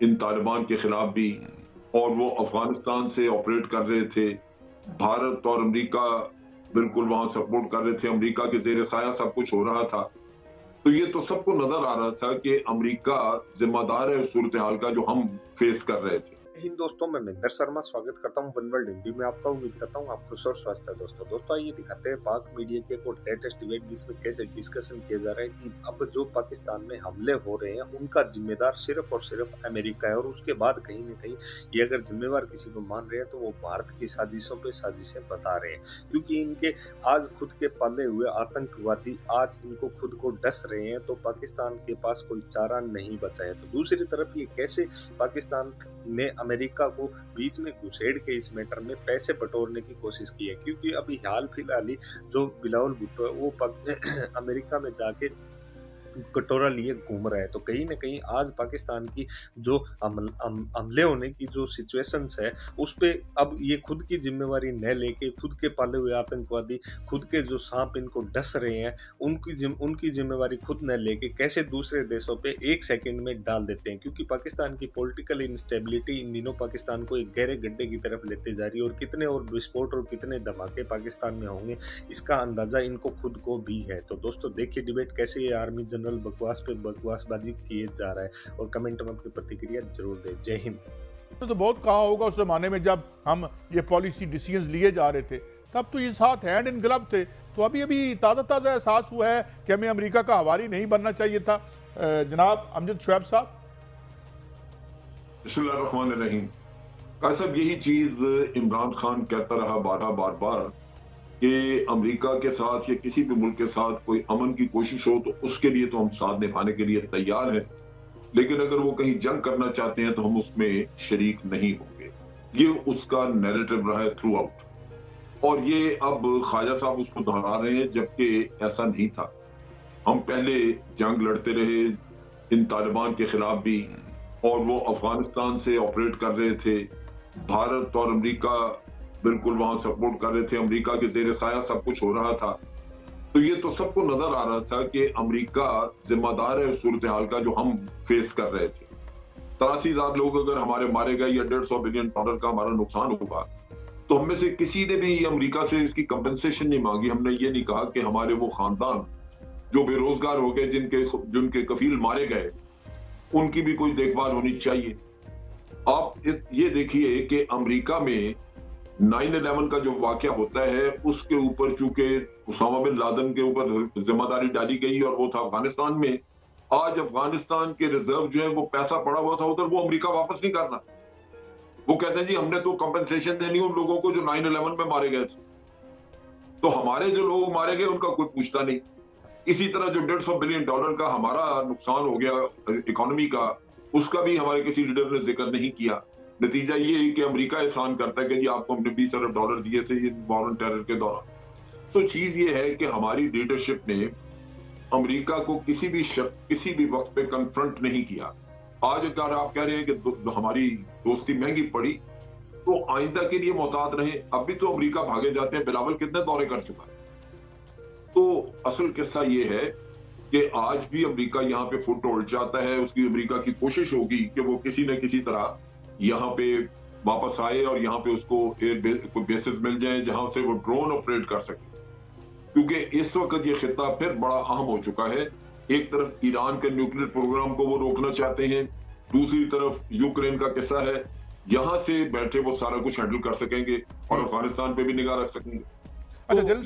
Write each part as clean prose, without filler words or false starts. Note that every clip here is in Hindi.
इन तालिबान के खिलाफ भी, और वो अफगानिस्तान से ऑपरेट कर रहे थे। भारत और अमेरिका बिल्कुल वहां सपोर्ट कर रहे थे, अमेरिका के जेर साया सब कुछ हो रहा था। तो ये तो सबको नजर आ रहा था कि अमेरिका जिम्मेदार है सूरत हाल का जो हम फेस कर रहे थे। हिंद दोस्तों, मैं महेंद्र शर्मा स्वागत करता हूं वन वर्ल्ड हिंदी में आपका। उम्मीद करता हूं आप खुश और स्वस्थ है। दोस्तों आइए दिखाते हैं पाक मीडिया के को लेटेस्ट डिबेट, जिसमें कैसे डिस्कशन किया जा रहा है कि अब जो पाकिस्तान में हमले हो रहे हैं उनका जिम्मेदार सिर्फ और सिर्फ अमेरिका है। और उसके बाद कहीं ना कहीं ये अगर जिम्मेवार किसी को मान रहे हैं तो वो भारत की साजिशों पे साजिशें बता रहे हैं, क्योंकि इनके आज खुद के पाले हुए आतंकवादी आज इनको खुद को डस रहे हैं। तो पाकिस्तान के पास कोई चारा नहीं बचा है। तो दूसरी तरफ ये कैसे पाकिस्तान ने अमेरिका को बीच में घुसेड़ के इस मैटर में पैसे बटोरने की कोशिश की है, क्योंकि अभी हाल फिलहाल ही जो बिलावल भुट्टो है वो अमेरिका में जाके कटोरा लिए घूम रहा है। तो कहीं ना कहीं आज पाकिस्तान की जो हमले होने की जो सिचुएशंस है उस पे अब ये खुद की जिम्मेवारी न लेके खुद के पाले हुए आतंकवादी, खुद के जो सांप इनको डस रहे हैं, उनकी जिम्मेवारी खुद न लेके कैसे दूसरे देशों पे एक सेकंड में डाल देते हैं। क्योंकि पाकिस्तान की पॉलिटिकल इंस्टेबिलिटी इन दिनों पाकिस्तान को एक गहरे गड्ढे की तरफ लेते जा रही है, और कितने और विस्फोट और कितने धमाके पाकिस्तान में होंगे इसका अंदाजा इनको खुद को भी है। तो दोस्तों देखिए डिबेट कैसे ये आर्मी जनरल बकवास पे बकवासबाजी किए जा रहा है, और कमेंट में अपनी प्रतिक्रिया जरूर दें। जय हिंद। तो बहुत कहा होगा उस जमाने में जब हम ये पॉलिसी डिसीजंस लिए जा रहे थे, तब तो ये साथ हैंड इन ग्लव थे। तो अभी अभी ताज़ा एहसास हुआ है कि हमें अमेरिका का हवारी नहीं बनना चाहिए था। जनाब अमजद शुएब साहब। बिस्मिल्लाहिर्रहमानिर्रहीम। साहब यही चीज इमरान खान कहता रहा बार बार कि अमेरिका के साथ या किसी भी मुल्क के साथ कोई अमन की कोशिश हो तो उसके लिए तो हम साथ निभाने के लिए तैयार हैं, लेकिन अगर वो कहीं जंग करना चाहते हैं तो हम उसमें शरीक नहीं होंगे। ये उसका नैरेटिव रहा है थ्रू आउट, और ये अब ख्वाजा साहब उसको दोहरा रहे हैं, जबकि ऐसा नहीं था। हम पहले जंग लड़ते रहे इन तालिबान के खिलाफ भी, और वो अफगानिस्तान से ऑपरेट कर रहे थे। भारत और अमेरिका बिल्कुल वहां सपोर्ट कर रहे थे, अमेरिका के जेर साया सब कुछ हो रहा था। तो ये तो सबको नजर आ रहा था कि अमेरिका जिम्मेदार है सूरत हाल का जो हम फेस कर रहे थे। 83,000 लोग अगर हमारे मारे गए या $150 बिलियन का हमारा नुकसान हुआ, तो हम में से किसी ने भी अमेरिका से इसकी कंपनसेशन नहीं मांगी। हमने ये नहीं कहा कि हमारे वो खानदान जो बेरोजगार हो गए, जिनके कफील मारे गए, उनकी भी कोई देखभाल होनी चाहिए। आप ये देखिए कि अमेरिका में 9/11 का जो वाकया होता है उसके ऊपर चूंकि उसामा बिन लादेन के ऊपर जिम्मेदारी डाली गई और वो था अफगानिस्तान में। आज अफगानिस्तान के रिजर्व जो है वो पैसा पड़ा हुआ था उधर, वो अमेरिका वापस नहीं करना। वो कहते हैं जी हमने तो कंपनसेशन देनी उन लोगों को जो 9/11 में मारे गए थे। तो हमारे जो लोग मारे गए उनका कोई पूछता नहीं। इसी तरह जो $150 बिलियन का हमारा नुकसान हो गया इकोनॉमी का, उसका भी हमारे किसी लीडर ने जिक्र नहीं किया। नतीजा ये है कि अमेरिका एहसान करता है कि जी आपको हमने $20 अरब दिए थे ये वॉर ऑन टेरर के दौरान। तो चीज ये है कि हमारी लीडरशिप ने अमेरिका को किसी भी वक्त पे कन्फ्रंट नहीं किया। आज अगर आप कह रहे हैं कि हमारी दोस्ती महंगी पड़ी, तो आइंदा के लिए मोहतात रहे। अभी तो अमेरिका भागे जाते हैं, बिलावल कितने दौरे कर चुका है। तो असल किस्सा ये है कि आज भी अमेरिका यहाँ पे फुट होल्ड चाहता है। उसकी अमेरिका की कोशिश होगी कि वो किसी न किसी तरह यहाँ पे वापस आए और यहाँ पे उसको एयर बेसिस मिल जाए जहां से वो ड्रोन ऑपरेट कर सके, क्योंकि इस वक्त ये खिता फिर बड़ा अहम हो चुका है। एक तरफ ईरान के न्यूक्लियर प्रोग्राम को वो रोकना चाहते हैं, दूसरी तरफ यूक्रेन का किस्सा है। यहां से बैठे वो सारा कुछ हैंडल कर सकेंगे और अफगानिस्तान पे भी निगाह रख सकेंगे। अच्छा तो जल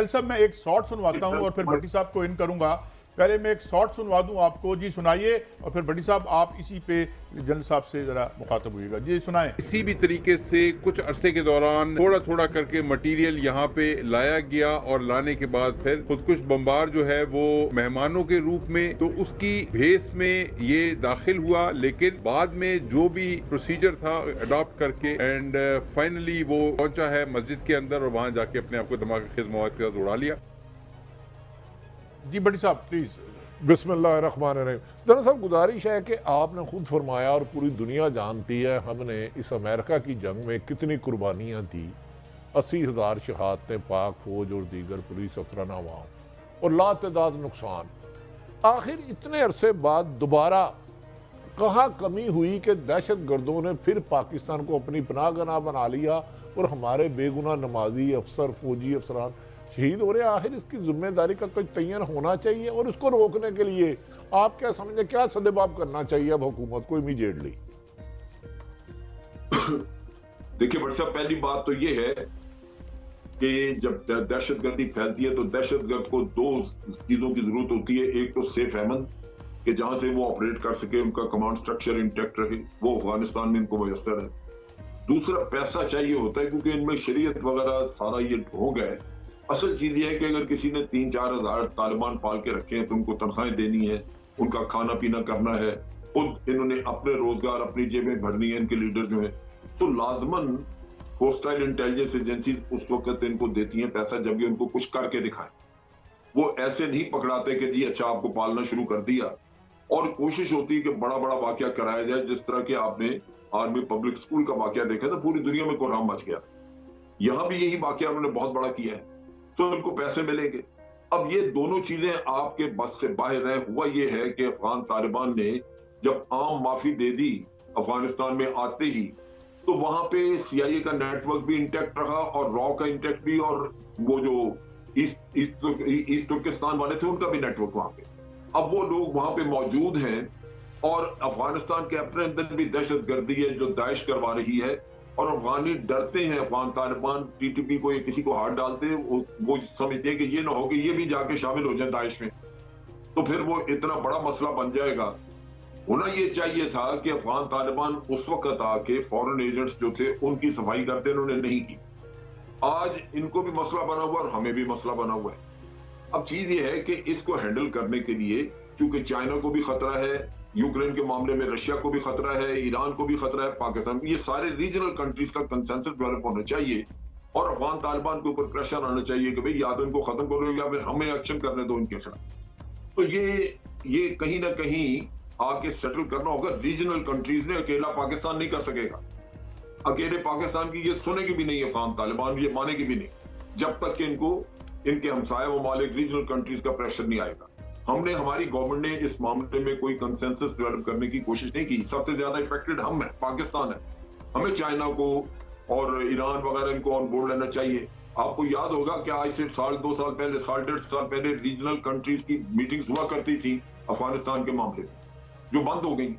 साहब, मैं एक शॉर्ट सुनवाता हूं और फिर भट्टी साहब को इन करूंगा। पहले मैं एक शॉर्ट सुनवा दूं आपको, जी सुनाइए, और फिर भट्टी साहब आप इसी पे जनरल साहब से जरा मुखातब हुइएगा। जी सुनाएं। किसी भी तरीके से कुछ अरसे के दौरान थोड़ा थोड़ा करके मटेरियल यहाँ पे लाया गया, और लाने के बाद फिर खुदकुश बम्बार जो है वो मेहमानों के रूप में तो उसकी भेस में ये दाखिल हुआ, लेकिन बाद में जो भी प्रोसीजर था अडॉप्ट करके एंड फाइनली वो पहुंचा है मस्जिद के अंदर और वहां जाके अपने आप को धमाकेखेज मवाद के साथ उड़ा लिया। जी भट्टी साहब प्लीज। बिस्मिल्लाहिर्रहमानिर्रहीम। जनरल साहब, गुजारिश है कि आपने खुद फरमाया और पूरी दुनिया जानती है हमने इस अमेरिका की जंग में कितनी कुर्बानियाँ दी। 80,000 शहादतें पाक फौज और दीगर पुलिस अफसरान अवाम और लातदाद नुकसान। आखिर इतने अरसे बाद दोबारा कहाँ कमी हुई कि दहशत गर्दों ने फिर पाकिस्तान को अपनी पनाहगाह बना लिया और हमारे बेगुनाह नमाजी अफसर, फौजी अफसरान शहीद हो रहे हैं। आखिर इसकी जिम्मेदारी का कोई तयन होना चाहिए और इसको रोकने के लिए आप क्या समझे, क्या सदेबाब करना चाहिए अब हुकूमत को इमीडिएटली? देखिए बट साहब, पहली बात तो ये है कि जब दहशतगर्दी फैलती है तो दहशतगर्द को दो चीजों की जरूरत होती है। एक तो सेफ हेमन कि जहां से वो ऑपरेट कर सके, उनका कमांड स्ट्रक्चर इंटैक्ट रहे, वो अफगानिस्तान में इनको मयसर है। दूसरा पैसा चाहिए होता है क्योंकि इनमें शरीयत वगैरह सारा ये ढोंग है। असल चीज ये है कि अगर किसी ने 3-4 हजार तालिबान पाल के रखे हैं तो उनको तनख्वाहें देनी है, उनका खाना पीना करना है, खुद इन्होंने अपने रोजगार अपनी जेबें भरनी है, इनके लीडर जो है, तो लाजमन होस्टाइल इंटेलिजेंस एजेंसी उस वक्त इनको देती हैं पैसा जब ये उनको कुछ करके दिखाएं। वो ऐसे नहीं पकड़ाते कि जी अच्छा आपको पालना शुरू कर दिया। और कोशिश होती है कि बड़ा बड़ा वाकया कराया जाए, जिस तरह के आपने आर्मी पब्लिक स्कूल का वाकया देखा था, पूरी दुनिया में कोहराम मच गया था। यहां भी यही वाकया उन्होंने बहुत बड़ा किया है, तो इनको पैसे मिलेंगे। अब ये दोनों चीजें आपके बस से बाहर है। हुआ ये है कि अफगान तालिबान ने जब आम माफी दे दी अफगानिस्तान में आते ही, तो वहां पे CIA का नेटवर्क भी इंटैक्ट रहा और रॉ का इंटैक्ट भी, और वो जो ईस्ट तुर्किस्तान वाले थे उनका भी नेटवर्क वहां पे। अब वो लोग वहां पे मौजूद हैं और अफगानिस्तान के अपने अंदर भी दहशत गर्दी है जो दाइश करवा रही है, और अफगानी डरते हैं। अफगान तालिबान TTP को या किसी को हाथ डालते हैं, वो समझते हैं कि ये ना हो कि ये भी जाके शामिल हो जाए दाइश में, तो फिर वो इतना बड़ा मसला बन जाएगा। होना ये चाहिए था कि अफगान तालिबान उस वक्त आके फॉरेन एजेंट्स जो थे उनकी सफाई करते, उन्होंने नहीं की। आज इनको भी मसला बना हुआ और हमें भी मसला बना हुआ है। अब चीज ये है कि इसको हैंडल करने के लिए, चूंकि चाइना को भी खतरा है, यूक्रेन के मामले में रशिया को भी खतरा है, ईरान को भी खतरा है, पाकिस्तान को, ये सारे रीजनल कंट्रीज का कंसेंसस डेवलप होना चाहिए और अफगान तालिबान के ऊपर प्रेशर आना चाहिए कि भाई या तो इनको खत्म करो या फिर हमें एक्शन करने दो इनके खिलाफ। तो ये कहीं ना कहीं आके सेटल करना होगा। रीजनल कंट्रीज ने, अकेला पाकिस्तान नहीं कर सकेगा। अकेले पाकिस्तान की ये सुनेगी भी नहीं अफगान तालिबान, ये मानेगी भी नहीं, जब तक कि इनके हमसाया ममालिक रीजनल कंट्रीज का प्रेशर नहीं आएगा। हमने, हमारी गवर्नमेंट ने इस मामले में कोई कंसेंसस डेवलप करने की कोशिश नहीं की। सबसे ज्यादा इफेक्टेड हम है, पाकिस्तान है। हमें चाइना को और ईरान वगैरह इनको ऑन बोर्ड लेना चाहिए। आपको याद होगा कि आज से 1-2 साल पहले, 1.5 साल पहले रीजनल कंट्रीज की मीटिंग्स हुआ करती थी अफगानिस्तान के मामले में, जो बंद हो गई।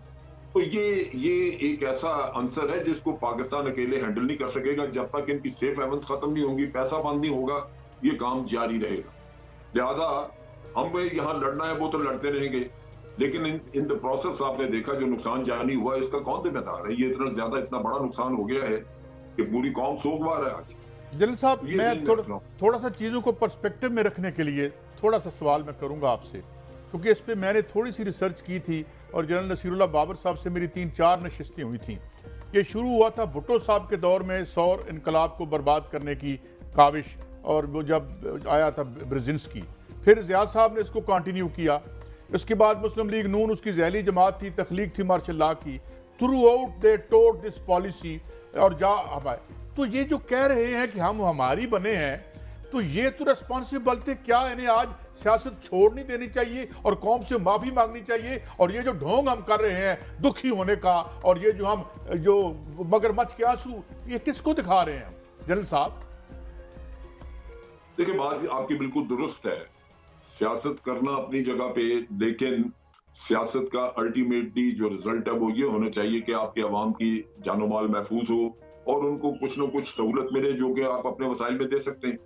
तो ये एक ऐसा आंसर है जिसको पाकिस्तान अकेले हैंडल नहीं कर सकेगा। जब तक इनकी सेफ हेवंस खत्म नहीं होंगी, पैसा बंद नहीं होगा, ये काम जारी रहेगा। लिहाजा हम यहाँ लड़ना है वो तो लड़ते रहेंगे, लेकिन इन द प्रोसेस आपने देखा जो नुकसान जानी हुआ, इसका कौन जिम्मेदार है? ये इतना बड़ा नुकसान हो गया है कि पूरी कौम सोगवार है आज। जलील साहब, मैं थोड़ा सा चीज़ों को पर्सपेक्टिव में रखने के लिए थोड़ा सा सवाल मैं करूंगा आपसे, क्योंकि इस पे मैंने थोड़ी सी रिसर्च की थी और जनरल नसीरुल्लाह बाबर साहब से मेरी 3-4 नशिस्तें हुई थी। ये शुरू हुआ था भुट्टो साहब के दौर में, सौर इनकलाब को बर्बाद करने की काविश, और वो जब आया था ब्रेजिंस्की, फिर ज़िया साहब ने इसको कंटिन्यू किया। उसके बाद मुस्लिम लीग नून, उसकी जहली जमात थी, तख्लीक थी मार्शल लॉ की, throughout the tote this policy, और हमारे तो ये जो कह रहे हैं कि हम हमारी बने हैं, तो ये तो रेस्पॉन्सिबिलिटी क्या इन्हें आज सियासत छोड़ नहीं देनी चाहिए और कौम से माफी मांगनी चाहिए? और ये जो ढोंग हम कर रहे हैं दुखी होने का, और ये जो मगरमच्छ के आंसू, ये किसको दिखा रहे हैं जनरल साहब? देखिए, बात आपकी बिल्कुल दुरुस्त है। सियासत करना अपनी जगह पे, लेकिन सियासत का अल्टीमेटली जो रिजल्ट है वो ये होना चाहिए कि आपके अवाम की जानो माल महफूज हो और उनको कुछ ना कुछ सहूलत मिले जो कि आप अपने वसाइल में दे सकते हैं।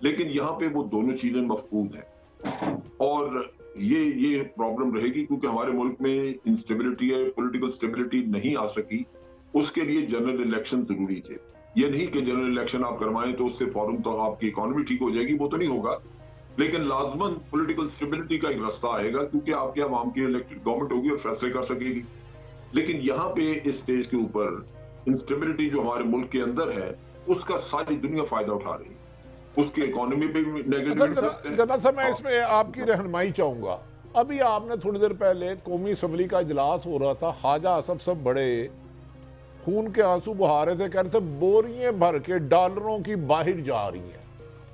लेकिन यहाँ पे वो दोनों चीजें मफकूद हैं और ये प्रॉब्लम रहेगी क्योंकि हमारे मुल्क में इंस्टेबिलिटी है, पॉलिटिकल स्टेबिलिटी नहीं आ सकी। उसके लिए जनरल इलेक्शन जरूरी थे। ये नहीं कि जनरल इलेक्शन आप करवाएं तो उससे फौरन तो आपकी इकोनॉमी ठीक हो जाएगी, वो तो नहीं होगा, लेकिन लाजमन पॉलिटिकल स्टेबिलिटी का एक रास्ता आएगा क्योंकि आपके अवाम की इलेक्टेड गवर्नमेंट होगी और फैसले कर सकेगी। लेकिन यहाँ पे इस स्टेज के ऊपर इंस्टेबिलिटी जो हमारे मुल्क के अंदर है उसका सारी दुनिया फायदा उठा रही है, उसकी इकोनॉमी पे भी नेगेटिव। जनाब साहब, मैं इसमें आपकी रहनुमाई चाहूंगा। अभी आपने थोड़ी देर पहले कौमी असम्बली का इजलास हो रहा था, ख्वाजा असफ सब बड़े खून के आंसू बहा रहे थे, कह रहे थे बोरियां भर के डॉलरों की बाहर जा रही हैं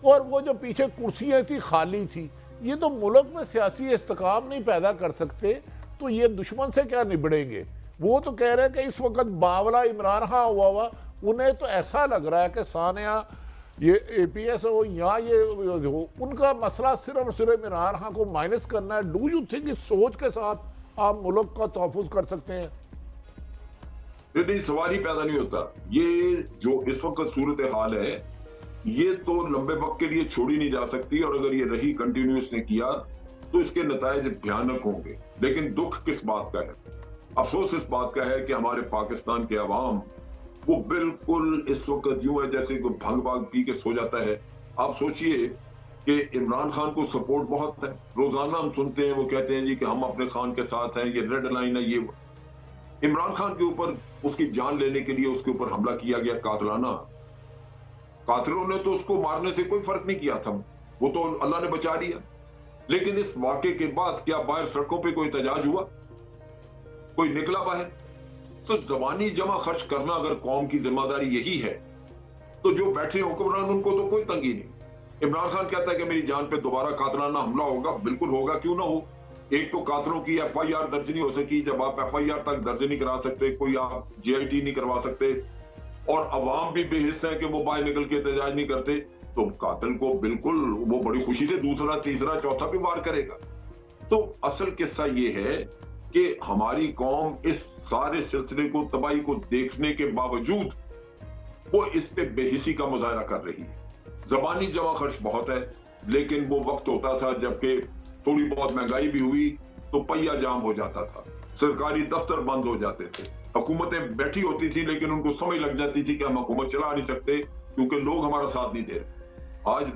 और वो जो पीछे कुर्सियां थी खाली थी। ये तो मुल्क में सियासी इस्तेकाम नहीं पैदा कर सकते, तो ये दुश्मन से क्या निबड़ेंगे? वो तो कह रहे हैं कि इस वक्त बावला इमरान खान हुआ, उन्हें तो ऐसा लग रहा है कि सानिया ये APS हो या ये हो, उनका मसला सिर्फ और सिर्फ इमरान खान को माइनस करना है। डू यू थिंक इस सोच के साथ आप मुल्क का तहफ़्फ़ुज़ कर सकते हैं? नहीं, सवाल ही पैदा नहीं होता। ये जो इस वक्त सूरत हाल है, ये तो लंबे वक्त के लिए छोड़ी नहीं जा सकती, और अगर ये रही कंटिन्यूस ने किया तो इसके नतायज भयानक होंगे। लेकिन दुख किस बात का है, अफसोस इस बात का है कि हमारे पाकिस्तान के अवाम वो बिल्कुल इस वक्त यूं है जैसे कोई भंग भाग पी के सो जाता है। आप सोचिए कि इमरान खान को सपोर्ट बहुत है, रोजाना हम सुनते हैं वो कहते हैं जी कि हम अपने खान के साथ हैं, ये रेड लाइन है, ये इमरान खान के ऊपर उसकी जान लेने के लिए उसके ऊपर हमला किया गया कातलाना। कातिलों ने तो उसको मारने से कोई फर्क नहीं किया था, वो तो अल्लाह ने बचा लिया। लेकिन इस वाक़े के बाद क्या बाहर सड़कों पे कोई एहतजाज हुआ, कोई निकला बाहर? तो ज़बानी जमा खर्च करना अगर कौम की जिम्मेदारी यही है, तो जो बैठे हुक्मरान उनको तो कोई तंगी नहीं। इमरान खान कहता है कि मेरी जान पे दोबारा कातलाना हमला होगा, बिल्कुल होगा, क्यों ना हो। एक तो कातलों की FIR दर्ज नहीं हो सकी, जब आप FIR तक दर्ज नहीं करा सकते, कोई आप JIT नहीं करवा सकते, और अवाम भी बेहिस्सा है कि वो बाहर निकल के एहतजाज नहीं करते, तो कातिल को बिल्कुल वो बड़ी खुशी से दूसरा, तीसरा, चौथा भी वार करेगा। तो असल किस्सा ये है कि हमारी कौम इस सारे सिलसिले को, तबाही को देखने के बावजूद वो इस पे बेहिसी का मुजाहरा कर रही है। जबानी जमा खर्च बहुत है, लेकिन वो वक्त होता था जबकि थोड़ी बहुत महंगाई भी हुई तो पहिया जाम हो जाता था, सरकारी दफ्तर बंद हो जाते थे, हुकूमतें बैठी होती थी लेकिन उनको समझ लग जाती थी कि हम हुकूमत चला नहीं सकते क्योंकि लोग हमारा साथ नहीं दे रहे। आज